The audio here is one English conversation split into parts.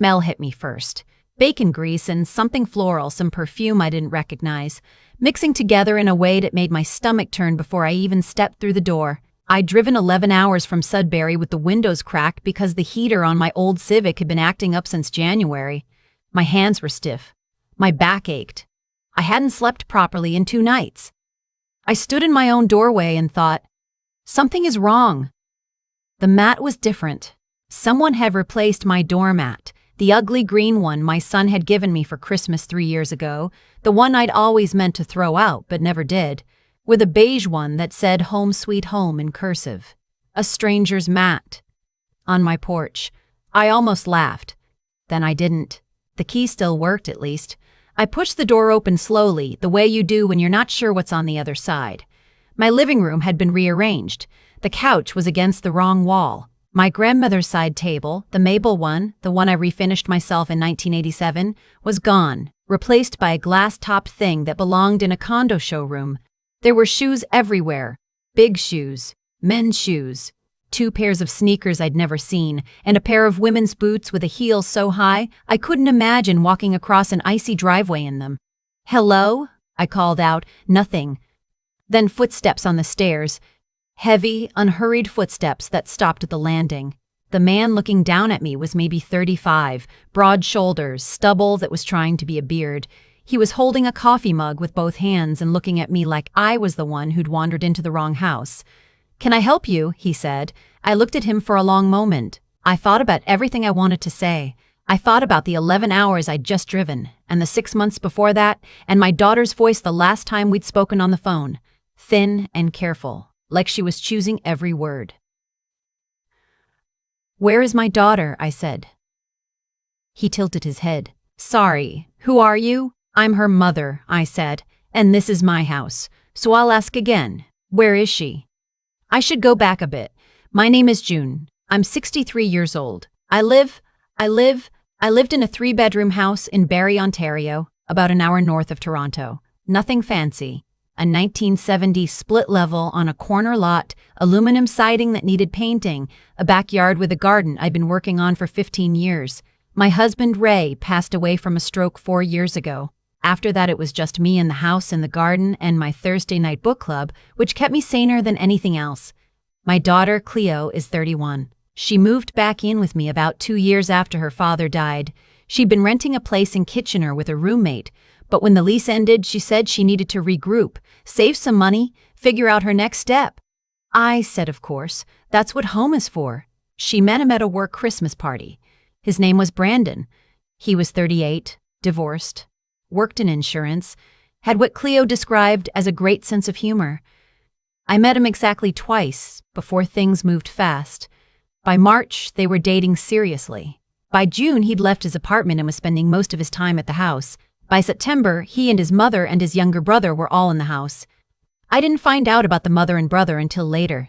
Smell hit me first. Bacon grease and something floral, some perfume I didn't recognize, mixing together in a way that made my stomach turn before I even stepped through the door. I'd driven 11 hours from Sudbury with the windows cracked because the heater on my old Civic had been acting up since January. My hands were stiff. My back ached. I hadn't slept properly in 2 nights. I stood in my own doorway and thought, something is wrong. The mat was different. Someone had replaced my doormat, the ugly green one my son had given me for Christmas 3 years ago, the one I'd always meant to throw out but never did, with a beige one that said Home Sweet Home in cursive. A stranger's mat. On my porch. I almost laughed. Then I didn't. The key still worked, at least. I pushed the door open slowly, the way you do when you're not sure what's on the other side. My living room had been rearranged. The couch was against the wrong wall. My grandmother's side table, the maple one, the one I refinished myself in 1987, was gone, replaced by a glass-topped thing that belonged in a condo showroom. There were shoes everywhere. Big shoes. Men's shoes. 2 pairs of sneakers I'd never seen, and a pair of women's boots with a heel so high I couldn't imagine walking across an icy driveway in them. "Hello?" I called out. Nothing. Then footsteps on the stairs. Heavy, unhurried footsteps that stopped at the landing. The man looking down at me was maybe 35, broad shoulders, stubble that was trying to be a beard. He was holding a coffee mug with both hands and looking at me like I was the one who'd wandered into the wrong house. "Can I help you?" he said. I looked at him for a long moment. I thought about everything I wanted to say. I thought about the 11 hours I'd just driven, and the 6 months before that, and my daughter's voice the last time we'd spoken on the phone. Thin and careful, like she was choosing every word. "Where is my daughter?" I said. He tilted his head. "Sorry, who are you?" "I'm her mother," I said, "and this is my house. So I'll ask again, where is she?" I should go back a bit. My name is June. I'm 63 years old. I lived in a 3-bedroom house in Barrie, Ontario, about an hour north of Toronto. Nothing fancy. A 1970s split level on a corner lot, aluminum siding that needed painting, a backyard with a garden I'd been working on for 15 years. My husband, Ray, passed away from a stroke 4 years ago. After that, it was just me in the house and the garden and my Thursday night book club, which kept me saner than anything else. My daughter, Cleo, is 31. She moved back in with me about 2 years after her father died. She'd been renting a place in Kitchener with a roommate, but when the lease ended, she said she needed to regroup, save some money, figure out her next step. I said, of course, that's what home is for. She met him at a work Christmas party. His name was Brandon. He was 38, divorced, worked in insurance, had what Cleo described as a great sense of humor. I met him exactly twice before things moved fast. By March, they were dating seriously. By June, he'd left his apartment and was spending most of his time at the house. By September, he and his mother and his younger brother were all in the house. I didn't find out about the mother and brother until later.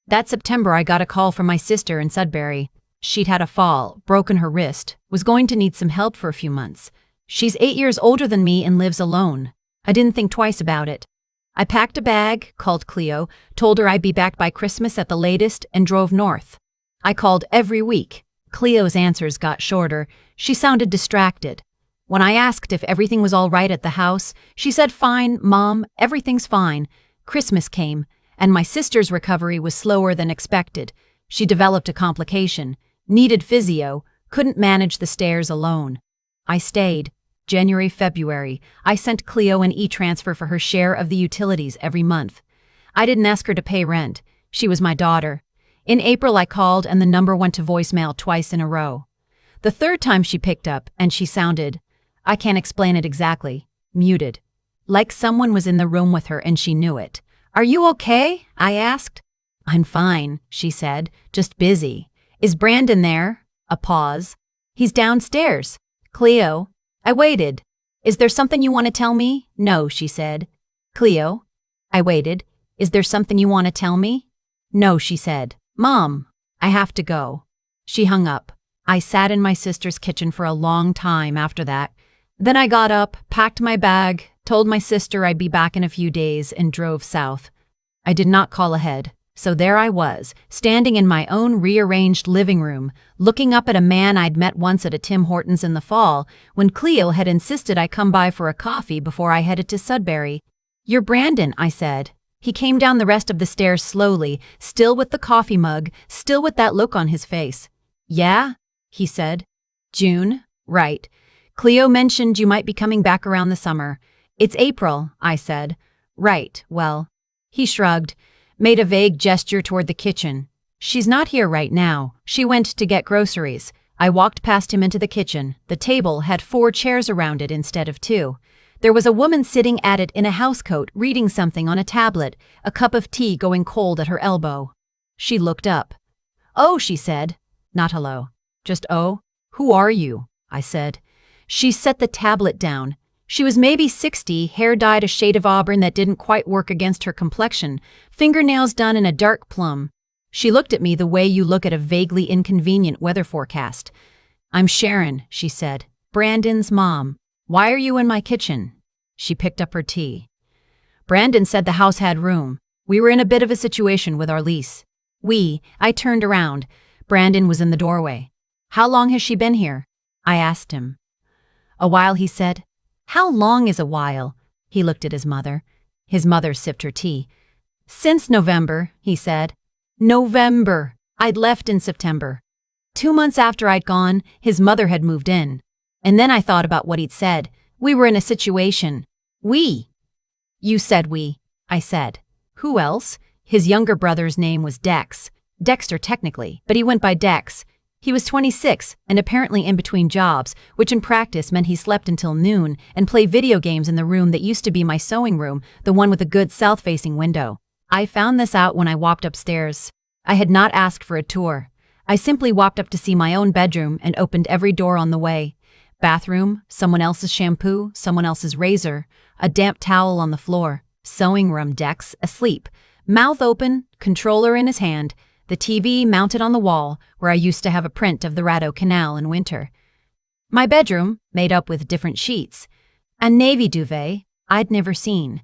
That September, I got a call from my sister in Sudbury. She'd had a fall, broken her wrist, was going to need some help for a few months. She's 8 years older than me and lives alone. I didn't think twice about it. I packed a bag, called Cleo, told her I'd be back by Christmas at the latest, and drove north. I called every week. Cleo's answers got shorter. She sounded distracted. When I asked if everything was all right at the house, she said, "Fine, Mom, everything's fine." Christmas came, and my sister's recovery was slower than expected. She developed a complication, needed physio, couldn't manage the stairs alone. I stayed. January, February, I sent Cleo an e-transfer for her share of the utilities every month. I didn't ask her to pay rent. She was my daughter. In April, I called and the number went to voicemail twice in a row. The third time she picked up and she sounded, I can't explain it exactly, muted. Like someone was in the room with her and she knew it. "Are you okay?" I asked. "I'm fine," she said, "just busy." "Is Brandon there?" A pause. "He's downstairs." "Cleo?" I waited. "Is there something you want to tell me?" "No," she said. "Cleo?" I waited. "Is there something you want to tell me?" "No," she said. "Mom, I have to go." She hung up. I sat in my sister's kitchen for a long time after that. Then I got up, packed my bag, told my sister I'd be back in a few days, and drove south. I did not call ahead. So there I was, standing in my own rearranged living room, looking up at a man I'd met once at a Tim Hortons in the fall, when Cleo had insisted I come by for a coffee before I headed to Sudbury. "You're Brandon," I said. He came down the rest of the stairs slowly, still with the coffee mug, still with that look on his face. "Yeah?" he said. "June? Right. Cleo mentioned you might be coming back around the summer." "It's April," I said. "Right, well." He shrugged, made a vague gesture toward the kitchen. "She's not here right now. She went to get groceries." I walked past him into the kitchen. The table had 4 chairs around it instead of 2. There was a woman sitting at it in a housecoat reading something on a tablet, a cup of tea going cold at her elbow. She looked up. "Oh," she said. Not hello. Just "oh." "Who are you?" I said. She set the tablet down. She was maybe 60, hair dyed a shade of auburn that didn't quite work against her complexion, fingernails done in a dark plum. She looked at me the way you look at a vaguely inconvenient weather forecast. "I'm Sharon," she said. "Brandon's mom. Why are you in my kitchen?" She picked up her tea. "Brandon said the house had room. We were in a bit of a situation with our lease." I turned around. Brandon was in the doorway. "How long has she been here?" I asked him. "A while," he said. "How long is a while?" He looked at his mother. His mother sipped her tea. "Since November," he said. November! I'd left in September. 2 months after I'd gone, his mother had moved in. And then I thought about what he'd said. We were in a situation. We. "You said we," I said. "Who else?" His younger brother's name was Dex. Dexter technically, but he went by Dex. He was 26 and apparently in between jobs, which in practice meant he slept until noon and played video games in the room that used to be my sewing room, the one with a good south-facing window. I found this out when I walked upstairs. I had not asked for a tour. I simply walked up to see my own bedroom and opened every door on the way. Bathroom, someone else's shampoo, someone else's razor, a damp towel on the floor, sewing room, Dex, asleep, mouth open, controller in his hand, the TV mounted on the wall where I used to have a print of the Rado Canal in winter. My bedroom, made up with different sheets. A navy duvet I'd never seen.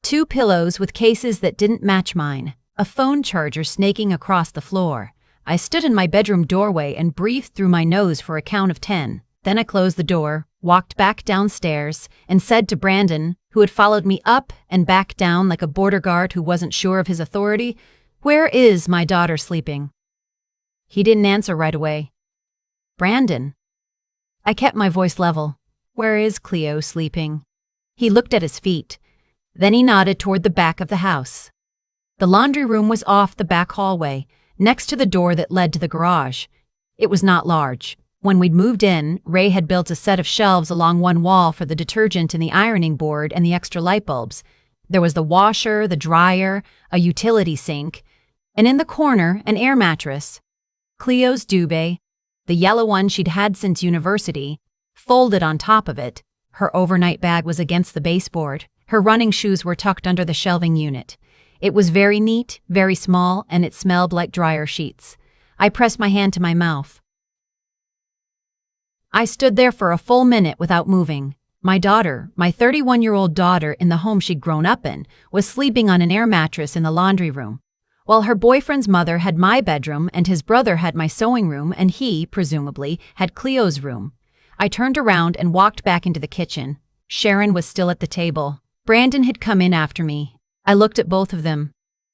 2 pillows with cases that didn't match mine. A phone charger snaking across the floor. I stood in my bedroom doorway and breathed through my nose for a count of 10. Then I closed the door, walked back downstairs, and said to Brandon, who had followed me up and back down like a border guard who wasn't sure of his authority, "Where is my daughter sleeping?" He didn't answer right away. "Brandon." I kept my voice level. "Where is Cleo sleeping?" He looked at his feet. Then he nodded toward the back of the house. The laundry room was off the back hallway, next to the door that led to the garage. It was not large. When we'd moved in, Ray had built a set of shelves along one wall for the detergent and the ironing board and the extra light bulbs. There was the washer, the dryer, a utility sink, and in the corner, an air mattress. Cleo's duvet, the yellow one she'd had since university, folded on top of it. Her overnight bag was against the baseboard. Her running shoes were tucked under the shelving unit. It was very neat, very small, and it smelled like dryer sheets. I pressed my hand to my mouth. I stood there for a full minute without moving. My daughter, my 31-year-old daughter in the home she'd grown up in, was sleeping on an air mattress in the laundry room, while her boyfriend's mother had my bedroom and his brother had my sewing room and he, presumably, had Cleo's room. I turned around and walked back into the kitchen. Sharon was still at the table. Brandon had come in after me. I looked at both of them.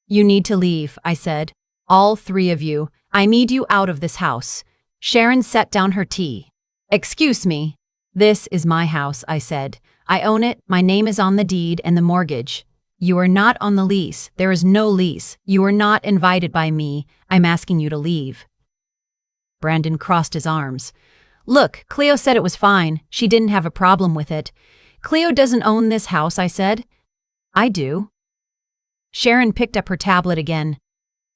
"You need to leave," I said. "All 3 of you. I need you out of this house." Sharon set down her tea. "Excuse me. This is my house," I said. "I own it. My name is on the deed and the mortgage. You are not on the lease. There is no lease. You are not invited by me. I'm asking you to leave." Brandon crossed his arms. "Look, Cleo said it was fine. She didn't have a problem with it." "Cleo doesn't own this house," I said. "I do." Sharon picked up her tablet again.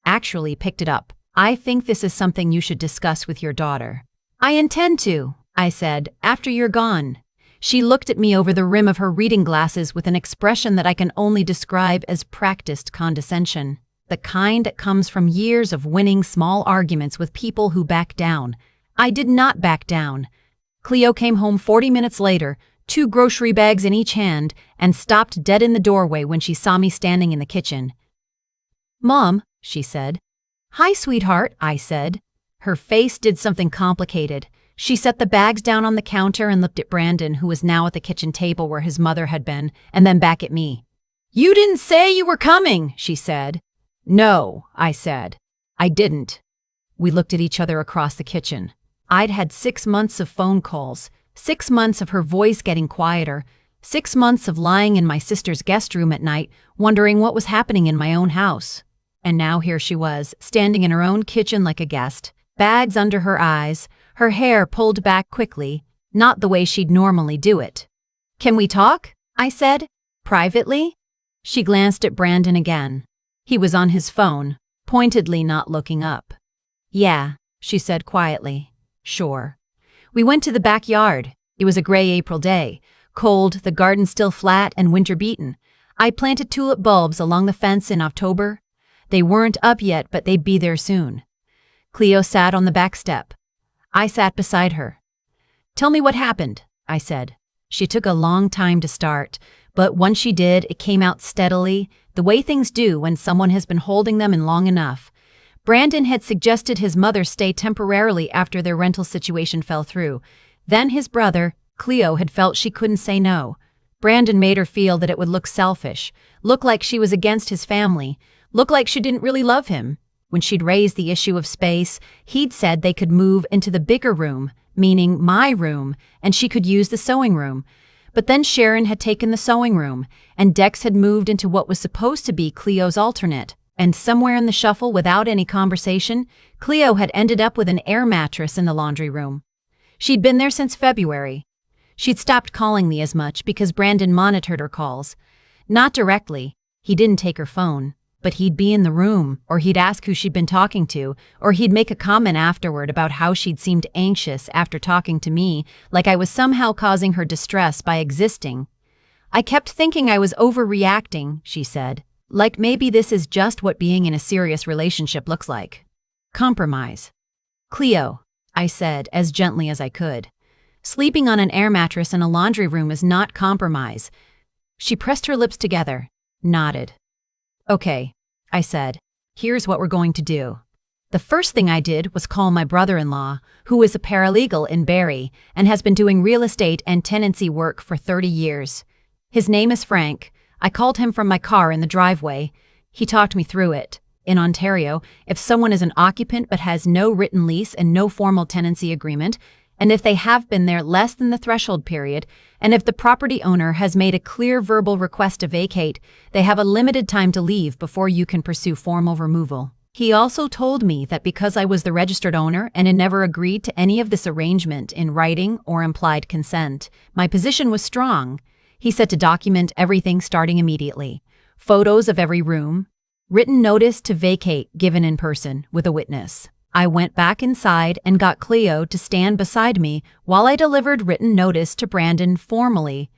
Actually picked it up. "I think this is something you should discuss with your daughter." "I intend to," I said, "after you're gone." She looked at me over the rim of her reading glasses with an expression that I can only describe as practiced condescension, the kind that comes from years of winning small arguments with people who back down. I did not back down. Cleo came home 40 minutes later, 2 grocery bags in each hand, and stopped dead in the doorway when she saw me standing in the kitchen. "Mom," she said. Hi, sweetheart, I said. Her face did something complicated. She set the bags down on the counter and looked at Brandon, who was now at the kitchen table where his mother had been, and then back at me. You didn't say you were coming, she said. No, I said. I didn't. We looked at each other across the kitchen. I'd had 6 months of phone calls, 6 months of her voice getting quieter, 6 months of lying in my sister's guest room at night, wondering what was happening in my own house. And now here she was, standing in her own kitchen like a guest, bags under her eyes, her hair pulled back quickly, not the way she'd normally do it. Can we talk? I said. Privately? She glanced at Brandon again. He was on his phone, pointedly not looking up. Yeah, she said quietly. Sure. We went to the backyard. It was a gray April day, cold, the garden still flat and winter-beaten. I planted tulip bulbs along the fence in October. They weren't up yet, but they'd be there soon. Cleo sat on the back step. I sat beside her. Tell me what happened, I said. She took a long time to start, but once she did, it came out steadily, the way things do when someone has been holding them in long enough. Brandon had suggested his mother stay temporarily after their rental situation fell through. Then his brother, Cleo, had felt she couldn't say no. Brandon made her feel that it would look selfish, look like she was against his family, look like she didn't really love him. When she'd raised the issue of space, he'd said they could move into the bigger room, meaning my room, and she could use the sewing room. But then Sharon had taken the sewing room, and Dex had moved into what was supposed to be Cleo's alternate. And somewhere in the shuffle, without any conversation, Cleo had ended up with an air mattress in the laundry room. She'd been there since February. She'd stopped calling me as much because Brandon monitored her calls. Not directly. He didn't take her phone. But he'd be in the room, or he'd ask who she'd been talking to, or he'd make a comment afterward about how she'd seemed anxious after talking to me, like I was somehow causing her distress by existing. I kept thinking I was overreacting, she said, like maybe this is just what being in a serious relationship looks like. Compromise. Cleo, I said as gently as I could. Sleeping on an air mattress in a laundry room is not compromise. She pressed her lips together, nodded. Okay, I said, here's what we're going to do. The first thing I did was call my brother-in-law, who is a paralegal in Barrie and has been doing real estate and tenancy work for 30 years. His name is Frank. I called him from my car in the driveway. He talked me through it. In Ontario, if someone is an occupant but has no written lease and no formal tenancy agreement, and if they have been there less than the threshold period, and if the property owner has made a clear verbal request to vacate, they have a limited time to leave before you can pursue formal removal. He also told me that because I was the registered owner and had never agreed to any of this arrangement in writing or implied consent, my position was strong. He said to document everything starting immediately. Photos of every room, written notice to vacate given in person with a witness. I went back inside and got Cleo to stand beside me while I delivered written notice to Brandon formally.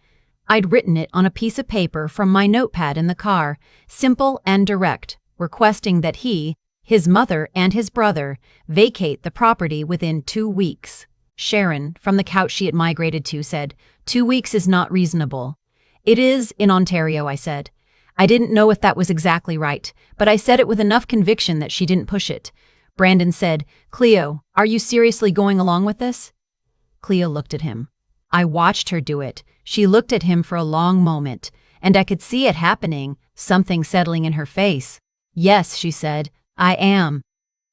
I'd written it on a piece of paper from my notepad in the car, simple and direct, requesting that he, his mother, and his brother vacate the property within 2 weeks. Sharon, from the couch she had migrated to, said, 2 weeks is not reasonable. It is in Ontario, I said. I didn't know if that was exactly right, but I said it with enough conviction that she didn't push it. Brandon said, Cleo, are you seriously going along with this? Cleo looked at him. I watched her do it. She looked at him for a long moment, and I could see it happening, something settling in her face. Yes, she said, I am.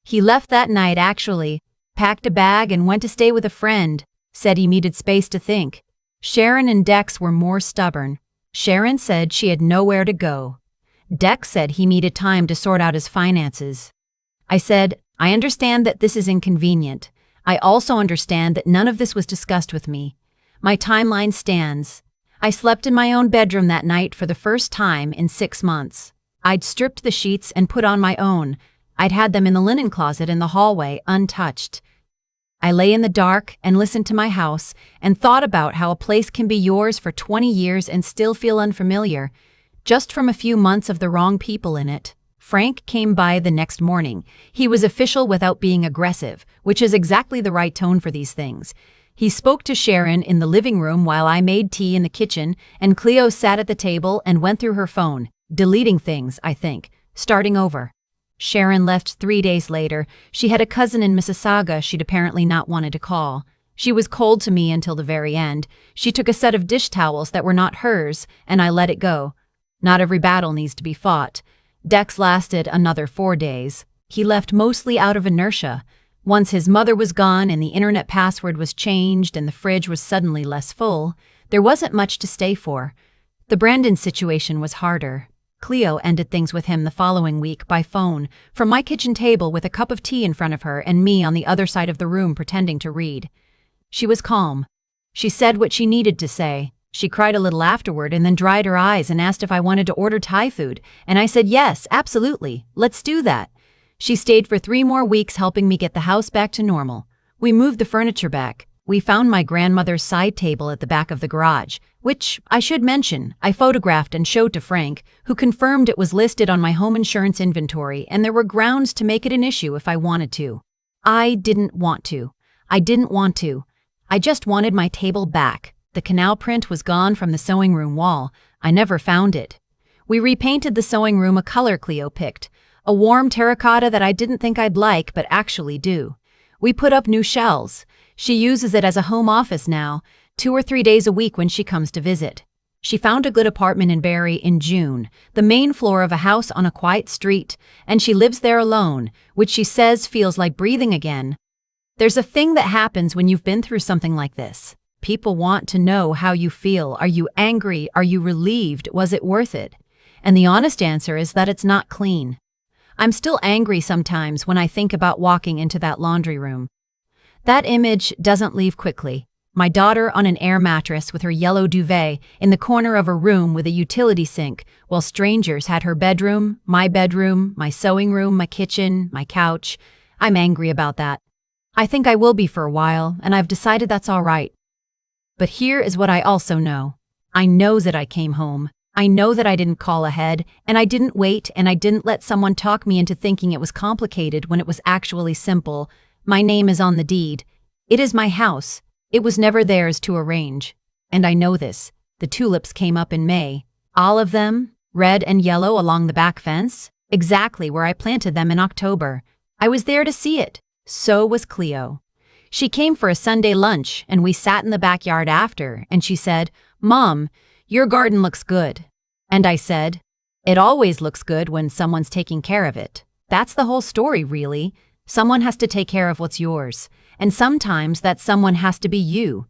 He left that night, actually, packed a bag and went to stay with a friend, said he needed space to think. Sharon and Dex were more stubborn. Sharon said she had nowhere to go. Dex said he needed time to sort out his finances. I said, I understand that this is inconvenient. I also understand that none of this was discussed with me. My timeline stands. I slept in my own bedroom that night for the first time in 6 months. I'd stripped the sheets and put on my own. I'd had them in the linen closet in the hallway, untouched. I lay in the dark and listened to my house and thought about how a place can be yours for 20 years and still feel unfamiliar, just from a few months of the wrong people in it. Frank came by the next morning. He was official without being aggressive, which is exactly the right tone for these things. He spoke to Sharon in the living room while I made tea in the kitchen, and Cleo sat at the table and went through her phone, deleting things, I think, starting over. Sharon left 3 days later. She had a cousin in Mississauga she'd apparently not wanted to call. She was cold to me until the very end. She took a set of dish towels that were not hers, and I let it go. Not every battle needs to be fought. Dex lasted another 4 days. He left mostly out of inertia. Once his mother was gone and the internet password was changed and the fridge was suddenly less full, there wasn't much to stay for. The Brandon situation was harder. Cleo ended things with him the following week by phone, from my kitchen table with a cup of tea in front of her and me on the other side of the room pretending to read. She was calm. She said what she needed to say. She cried a little afterward and then dried her eyes and asked if I wanted to order Thai food, and I said yes, absolutely, let's do that. She stayed for 3 more weeks helping me get the house back to normal. We moved the furniture back. We found my grandmother's side table at the back of the garage, which, I should mention, I photographed and showed to Frank, who confirmed it was listed on my home insurance inventory and there were grounds to make it an issue if I wanted to. I didn't want to. I just wanted my table back. The canal print was gone from the sewing room wall. I never found it. We repainted the sewing room a color Cleo picked, a warm terracotta that I didn't think I'd like but actually do. We put up new shelves. She uses it as a home office now, 2 or 3 days a week when she comes to visit. She found a good apartment in Barrie in June, the main floor of a house on a quiet street, and she lives there alone, which she says feels like breathing again. There's a thing that happens when you've been through something like this. People want to know how you feel. Are you angry? Are you relieved? Was it worth it? And the honest answer is that it's not clean. I'm still angry sometimes when I think about walking into that laundry room. That image doesn't leave quickly. My daughter on an air mattress with her yellow duvet in the corner of a room with a utility sink, while strangers had her bedroom, my sewing room, my kitchen, my couch. I'm angry about that. I think I will be for a while, and I've decided that's all right. But here is what I also know. I know that I came home. I know that I didn't call ahead, and I didn't wait, and I didn't let someone talk me into thinking it was complicated when it was actually simple. My name is on the deed. It is my house. It was never theirs to arrange. And I know this. The tulips came up in May. All of them, red and yellow along the back fence, exactly where I planted them in October. I was there to see it. So was Cleo. She came for a Sunday lunch, and we sat in the backyard after, and she said, "Mom, your garden looks good." And I said, "It always looks good when someone's taking care of it. That's the whole story, really. Someone has to take care of what's yours, and sometimes that someone has to be you."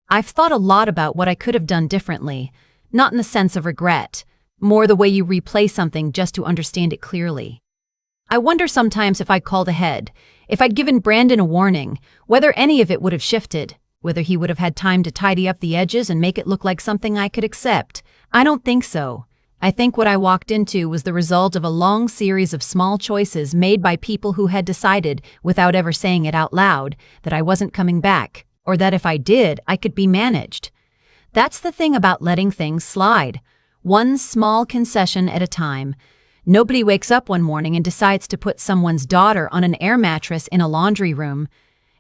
I've thought a lot about what I could have done differently, not in the sense of regret, more the way you replay something just to understand it clearly. I wonder sometimes if I'd called ahead, if I'd given Brandon a warning, whether any of it would have shifted, whether he would have had time to tidy up the edges and make it look like something I could accept. I don't think so. I think what I walked into was the result of a long series of small choices made by people who had decided, without ever saying it out loud, that I wasn't coming back, or that if I did, I could be managed. That's the thing about letting things slide. One small concession at a time. Nobody wakes up one morning and decides to put someone's daughter on an air mattress in a laundry room.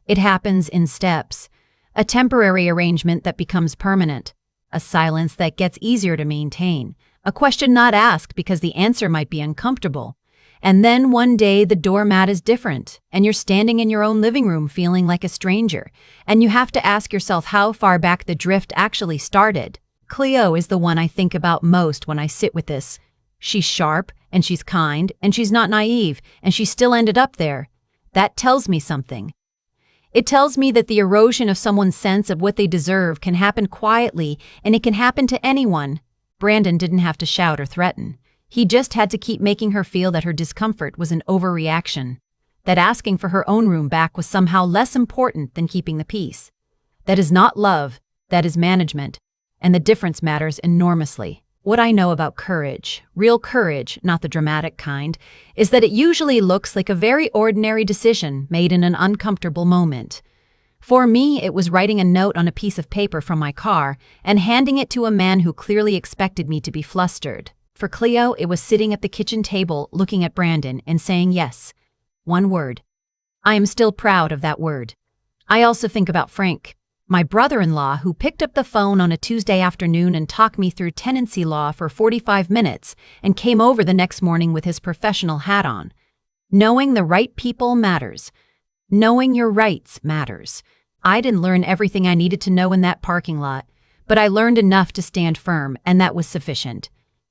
It happens in steps. A temporary arrangement that becomes permanent. A silence that gets easier to maintain. A question not asked because the answer might be uncomfortable. And then one day the doormat is different, and you're standing in your own living room feeling like a stranger, and you have to ask yourself how far back the drift actually started. Cleo is the one I think about most when I sit with this. She's sharp, and she's kind, and she's not naive, and she still ended up there. That tells me something. It tells me that the erosion of someone's sense of what they deserve can happen quietly, and it can happen to anyone. Brandon didn't have to shout or threaten. He just had to keep making her feel that her discomfort was an overreaction, that asking for her own room back was somehow less important than keeping the peace. That is not love, that is management, and the difference matters enormously. What I know about courage, real courage, not the dramatic kind, is that it usually looks like a very ordinary decision made in an uncomfortable moment. For me, it was writing a note on a piece of paper from my car and handing it to a man who clearly expected me to be flustered. For Cleo, it was sitting at the kitchen table looking at Brandon and saying yes. One word. I am still proud of that word. I also think about Frank, my brother-in-law, who picked up the phone on a Tuesday afternoon and talked me through tenancy law for 45 minutes and came over the next morning with his professional hat on. Knowing the right people matters. Knowing your rights matters. I didn't learn everything I needed to know in that parking lot, but I learned enough to stand firm, and that was sufficient.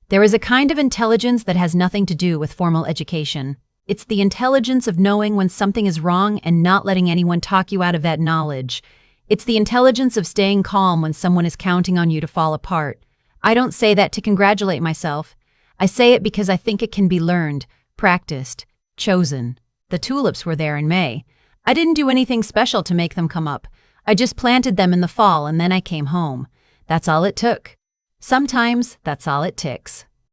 There is a kind of intelligence that has nothing to do with formal education. It's the intelligence of knowing when something is wrong and not letting anyone talk you out of that knowledge. It's the intelligence of staying calm when someone is counting on you to fall apart. I don't say that to congratulate myself. I say it because I think it can be learned, practiced, chosen. The tulips were there in May. I didn't do anything special to make them come up. I just planted them in the fall and then I came home. That's all it took. Sometimes that's all it takes.